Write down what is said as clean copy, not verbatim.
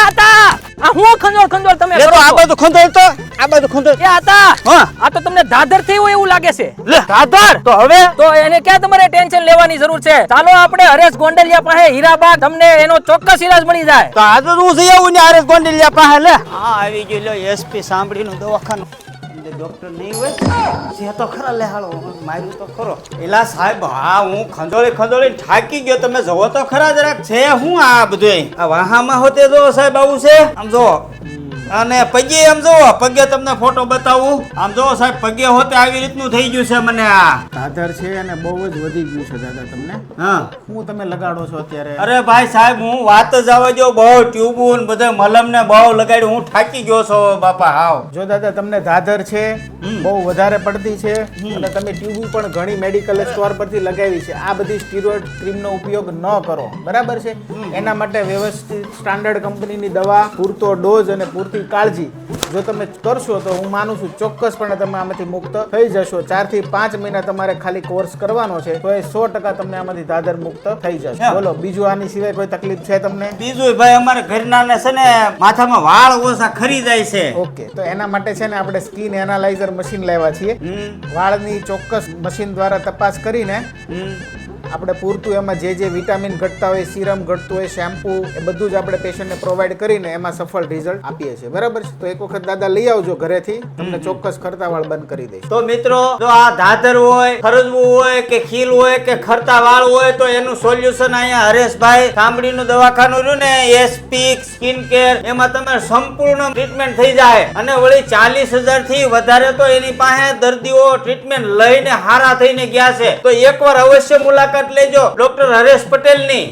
હતા આ હું ખંજોળ તમે લે તો કરો આ છો? બાજુ ખંડોળ તો આ બાજુ ખંડોળ. એ હતા હા આ તો તમને દાદર થઈ હોય એવું લાગે છે. લે આધાર તો હવે તો એને ક્યાં તમારે ટેન્શન લેવાની જરૂર છે? ચાલો આપણે હરેશ ગોંડલિયા પાસે હીરાબાગ તમને એનો ચોક્કસ ઈલાજ મળી જાય. તો આજે હું જઈ આવું ને આરએસ ગોંડલિયા પાસે. લે હા આવી ગયો. લો એસપી સાંભળીનું દવાખાનું ડોક્ટર નહીં હોય છે તો ખરા. લે હાલો માર્યું તો ખરો. એલા સાહેબ હા હું ખંડોળી થાકી ગયો. તમે જવો તો ખરા જરાક. છે હું આ બધું આ વાહામાં હોતે જો સાહેબ આવું છે. આમ જો અને પગે આમ જો પગે તમને ફોટો બતાવું. આમ જો સાહેબ પગે હોતે આવી રીતનું થઈ ગયું છે મને. આ દાદર છે અને બહુ જ વધી ગયું છે દાદા તમને. હા હું તમે લગાડો છો અત્યારે? અરે ભાઈ સાહેબ હું વાત જ આવવા જો બહુ ટ્યુબુ ને બધે મલમ ને બહુ લગાડ્યું. હું થાકી ગયો છો બાપા હાવ. જો દાદા તમને દાદર છે બહુ વધારે પડતી છે અને તમે ટ્યુબ પણ ઘણી મેડિકલ સ્ટોર પરથી લગાવી છે. આ બધી સ્ટીરોઇડ ક્રીમનો ઉપયોગ ન કરો, બરાબર છે? એના માટે વ્યવસ્થિત સ્ટાન્ડર્ડ કંપનીની દવા, પૂરતો ડોઝ અને પૂરતી કાળજી જો તમે કરશો તો હું માનું છું ચોક્કસપણે તમે આમાંથી મુક્ત થઈ જશો. 4 થી 5 મહિના તમારે ખાલી કોર્સ કરવાનો છે તો એ 100% તમને આમાંથી દાદર મુક્ત થઈ જશે. બોલો બીજું આની સિવાય કોઈ તકલીફ છે તમને? બીજું ભાઈ અમારે ઘરના ને છે ને માથામાં વાળ ઓછા ખરી જાય છે. ઓકે, તો એના માટે છે ને આપણે સ્કિન એનાલાઇઝર મશીન લાવ્યા છીએ. વાળની ચોક્કસ મશીન દ્વારા તપાસ કરીને આપણે પૂરતું એમાં જે વિટામિન ઘટતા હોય, સિરમ ઘટતું હોય, શેમ્પુ, એ બધું જ આપણે પેશન્ટને પ્રોવાઈડ કરીને એમાં સફળ રિઝલ્ટ આપીએ છીએ, બરાબર છે? તો એક વખત દાદા લઈ આવજો ઘરેથી, તમને ચોક્કસ ખરતા વાળ બંધ કરી દઈશ. તો મિત્રો જો આ ધાધર હોય, ખરજવું હોય કે ખીલ હોય કે ખરતા વાળ હોય તો એનું સોલ્યુશન અહીંયા હરેશભાઈ ચામડીનું દવાખાનું રહ્યું ને એસપીક સ્કિન કેર, એમાં તમે સંપૂર્ણ ટ્રીટમેન્ટ થઈ જાય. અને વળી 40,000 થી વધારે તો એની પાસે દર્દીઓ ટ્રીટમેન્ટ લઈને હારા થઈને ગયા છે. તો એકવાર અવશ્ય મુલાકાત લેજો ડોક્ટર હરેશ પટેલની.